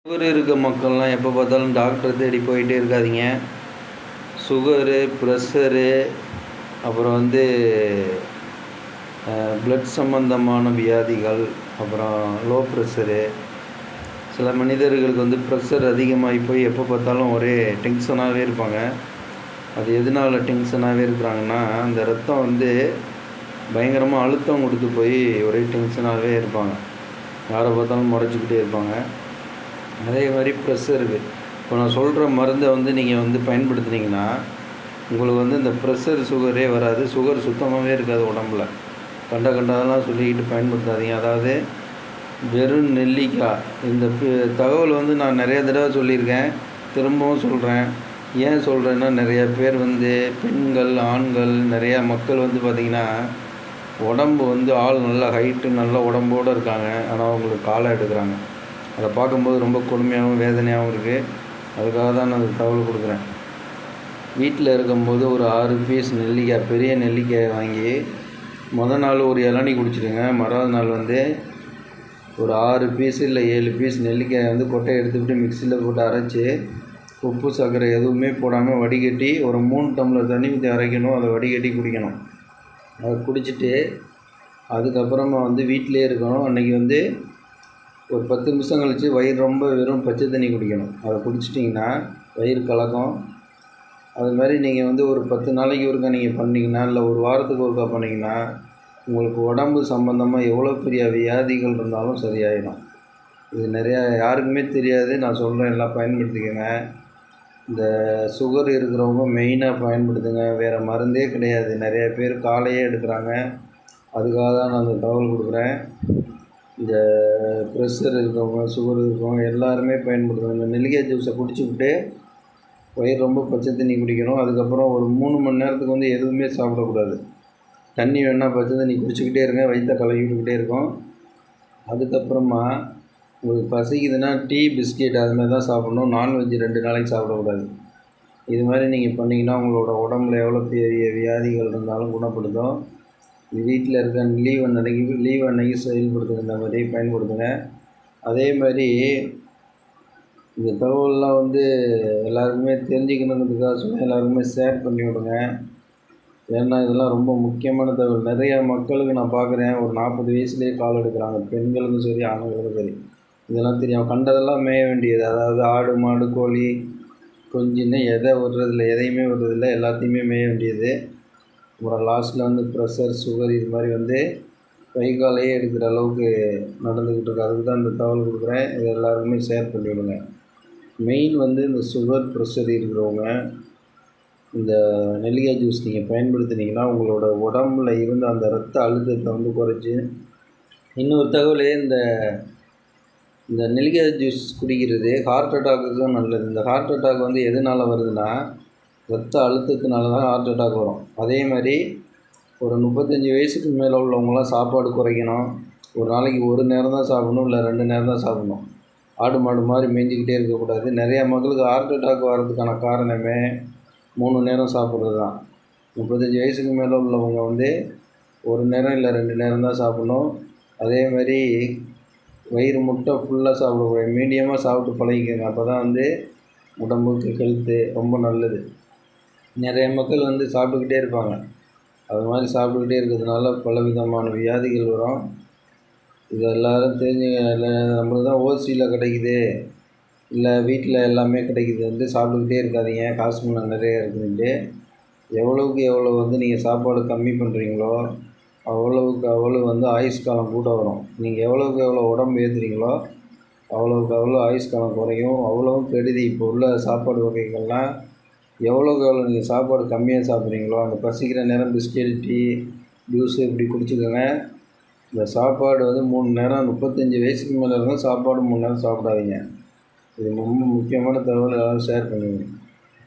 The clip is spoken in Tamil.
சுகர் இருக்க மக்கள்லாம் எப்போ பார்த்தாலும் டாக்டர் தேடி போயிட்டே இருக்காதீங்க. சுகரு, ப்ரெஷரு, அப்புறம் ப்ளட் சம்மந்தமான வியாதிகள், அப்புறம் லோ ப்ரெஷரு. சில மனிதர்களுக்கு ப்ரெஷர் அதிகமாகி போய் எப்போ பார்த்தாலும் ஒரே டென்ஷனாகவே இருப்பாங்க. அது எதனால் டென்ஷனாகவே இருக்கிறாங்கன்னா, அந்த ரத்தம் பயங்கரமாக அழுத்தம் கொடுத்து போய் ஒரே டென்ஷனாகவே இருப்பாங்க. யாரை பார்த்தாலும் முறைச்சிக்கிட்டே இருப்பாங்க. அதே மாதிரி ப்ரெஷருக்கு இப்போ நான் சொல்கிற மருந்தை நீங்கள் பயன்படுத்துனீங்கன்னா உங்களுக்கு இந்த ப்ரெஷர் சுகரே வராது. சுகர் சுத்தமாகவே இருக்காது உடம்புல. கண்டதெல்லாம் சொல்லிக்கிட்டு பயன்படுத்தாதீங்க. அதாவது வெறும் நெல்லிக்காய் இந்த தகவல் நான் நிறைய தடவை சொல்லியிருக்கேன், திரும்பவும் சொல்கிறேன். ஏன் சொல்கிறேன்னா, நிறையா பேர் பெண்கள், ஆண்கள், நிறையா மக்கள் பார்த்திங்கன்னா உடம்பு ஆள் நல்லா ஹைட்டு நல்ல உடம்போடு இருக்காங்க. ஆனால் அவங்களுக்கு காலை எடுக்கிறாங்க. அதை பார்க்கும்போது ரொம்ப கொடுமையாகவும் வேதனையாகவும் இருக்குது. அதுக்காக தான் நான் அந்த தகவல் கொடுக்குறேன். வீட்டில் இருக்கும்போது ஒரு 6 பீஸ் நெல்லிக்காய், பெரிய நெல்லிக்காயை வாங்கி மொதல் நாள் ஒரு இளநீ குடிச்சிடுங்க. மறாவது நாள் ஒரு 6 பீஸ் இல்லை 7 பீஸ் நெல்லிக்காயை கொட்டையை எடுத்துக்கிட்டு மிக்சியில் போட்டு அரைச்சி உப்பு சர்க்கரை எதுவுமே போடாமல் வடிகட்டி ஒரு 3 டம்ளர் தண்ணி ஊற்றி அரைக்கணும். அதை வடிகட்டி குடிக்கணும். அதை குடிச்சிட்டு அதுக்கப்புறமா வீட்டிலே இருக்கணும். அன்றைக்கி ஒரு 10 நிமிஷம் கழித்து வயிறு ரொம்ப வெறும் பச்சை தண்ணி குடிக்கணும். அதை குடிச்சிட்டிங்கன்னா வயிறு கலக்கும். அது மாதிரி நீங்கள் ஒரு 10 நாளைக்கு ஒருக்கா நீங்கள் பண்ணிங்கன்னா, இல்லை ஒரு வாரத்துக்கு ஒருக்கா பண்ணிங்கன்னா, உங்களுக்கு உடம்பு சம்மந்தமாக எவ்வளோ பெரிய வியாதிகள் இருந்தாலும் சரியாயிடும். இது நிறையா யாருக்குமே தெரியாது. நான் சொல்கிறேன், எல்லாம் பயன்படுத்திக்கங்க. இந்த சுகர் இருக்கிறவங்க மெயினாக பயன்படுத்துங்க. வேறு மருந்தே கிடையாது. நிறைய பேர் காலையே எடுக்கிறாங்க. அதுக்காக தான் நான் அந்த தகவல் கொடுக்குறேன். இந்த ப்ரெஷர் இருக்கவங்க, சுகர் இருக்கவங்க எல்லாருமே பயன்படுத்துவாங்க. இந்த நெல்லிக்காய் ஜூஸை குடிச்சுக்கிட்டு வயிறு ரொம்ப பச்சை தண்ணி குடிக்கணும். அதுக்கப்புறம் ஒரு 3 மணி நேரத்துக்கு எதுவுமே சாப்பிடக்கூடாது. தண்ணி வேணால் பச்சை தண்ணி குடிச்சிக்கிட்டே இருங்க, வயிற்றை கலக்கிக்கிட்டே இருக்கும். அதுக்கப்புறமா உங்களுக்கு பசிக்குதுன்னா டீ, பிஸ்கெட் அது மாதிரி தான் சாப்பிட்ணும். நான்வெஜ் 2 நாளைக்கு சாப்பிடக்கூடாது. இது மாதிரி நீங்கள் பண்ணிங்கன்னா உங்களோட உடம்புல எவ்வளோ பெரிய வியாதிகள் இருந்தாலும் குணப்படுத்தும். வீட்டில் இருக்க லீவ் அன்னைக்கு செயல்படுத்துங்க. இந்த மாதிரி பயன்படுத்துங்க. அதே மாதிரி இந்த தகவல்லாம் எல்லாருக்குமே தெரிஞ்சுக்கணுங்கிறதுக்காக சொல்ல எல்லாருக்குமே ஷேர் பண்ணி விடுங்க. ஏன்னா இதெல்லாம் ரொம்ப முக்கியமான தகவல். நிறையா மக்களுக்கு நான் பார்க்குறேன், ஒரு 40 வயசுலேயே கால் எடுக்கிறாங்க. பெண்களுக்கும் சரி, ஆண்களுக்கும் சரி. இதெல்லாம் தெரியும். கண்டதெல்லாம் மேய வேண்டியது. அதாவது ஆடு, மாடு, கோழி, கொஞ்சின்னு எதை விடுறதில்ல, எதையுமே விடுறதில்ல, எல்லாத்தையுமே மேய வேண்டியது. அப்புறம் லாஸ்ட்டில் ப்ரெஷர், சுகர் இது மாதிரி கை காலையே எடுக்கிற அளவுக்கு நடந்துக்கிட்டு இருக்கு. அதுக்கு தான் இந்த தகவல் கொடுக்குறேன். இது எல்லாருக்குமே ஷேர் பண்ணிவிடுங்க. மெயின் இந்த சுகர், ப்ரெஷர் இருக்கிறவங்க இந்த நெல்லிக்காய் ஜூஸ் நீங்கள் பயன்படுத்தினீங்கன்னா உங்களோட உடம்புல இருந்த அந்த ரத்த அழுத்தத்தை குறைச்சி. இன்னொரு தகவல், இந்த நெல்லிக்காய் ஜூஸ் குடிக்கிறது ஹார்ட் அட்டாக்குக்கும் நல்லது. இந்த ஹார்ட் அட்டாக் எதனால் வருதுன்னா, ரத்த அழுத்தத்தினால தான் ஹார்ட் அட்டாக் வரும். அதே மாதிரி ஒரு 35 வயசுக்கு மேலே உள்ளவங்களாம் சாப்பாடு குறைக்கணும். ஒரு நாளைக்கு ஒரு நேரம் தான் சாப்பிடணும், இல்லை 2 நேரம் தான் சாப்பிடணும். ஆடு மாடு மாதிரி மேய்ஞ்சிக்கிட்டே இருக்கக்கூடாது. நிறையா மக்களுக்கு ஹார்ட் அட்டாக் வர்றதுக்கான காரணமே 3 நேரம் சாப்பிட்றது தான். 35 வயசுக்கு மேலே உள்ளவங்க ஒரு நேரம் இல்லை 2 நேரம் தான் சாப்பிடணும். அதே மாதிரி வயிறு முட்டை ஃபுல்லாக சாப்பிடக்கூடாது. மீடியமாக சாப்பிட்டு பழகிக்கங்க. அப்போ தான் உடம்புக்கு ஹெல்த்து ரொம்ப நல்லது. நிறைய மக்கள் சாப்பிட்டுக்கிட்டே இருப்பாங்க. அது மாதிரி சாப்பிட்டுக்கிட்டே இருக்கிறதுனால பலவிதமான வியாதிகள் வரும். இது எல்லோரும் நம்மளுக்கு தான் ஓசியில் கிடைக்குது, இல்லை வீட்டில் எல்லாமே கிடைக்குது சாப்பிட்டுக்கிட்டே இருக்காதீங்க. காசு பணம் நிறைய இருக்குதுன்ட்டு எவ்வளோவுக்கு எவ்வளோ நீங்கள் சாப்பாடு கம்மி பண்ணுறீங்களோ அவ்வளோவுக்கு அவ்வளோ ஆயுஷ் காலம் கூட வரும். நீங்கள் எவ்வளோவுக்கு எவ்வளோ உடம்பு ஏற்றுறீங்களோ அவ்வளோவுக்கு அவ்வளோ ஆயுஷ் காலம் குறையும். அவ்வளோவும் கெடுதி. இப்போ உள்ள சாப்பாடு வகைகள்லாம் எவ்வளோக்கு எவ்வளோ நீங்கள் சாப்பாடு கம்மியாக சாப்பிட்றீங்களோ அந்த பசிக்கிற நேரம் பிஸ்கெட், டீ, ஜூஸு இப்படி குடிச்சிக்கோங்க. இந்த சாப்பாடு 3 நேரம் 35 வயசுக்கு மேலே இருந்தால் சாப்பாடு 3 நேரம் சாப்பிடாதீங்க. இது ரொம்ப முக்கியமான தகவல். எல்லோரும் ஷேர் பண்ணுவீங்க.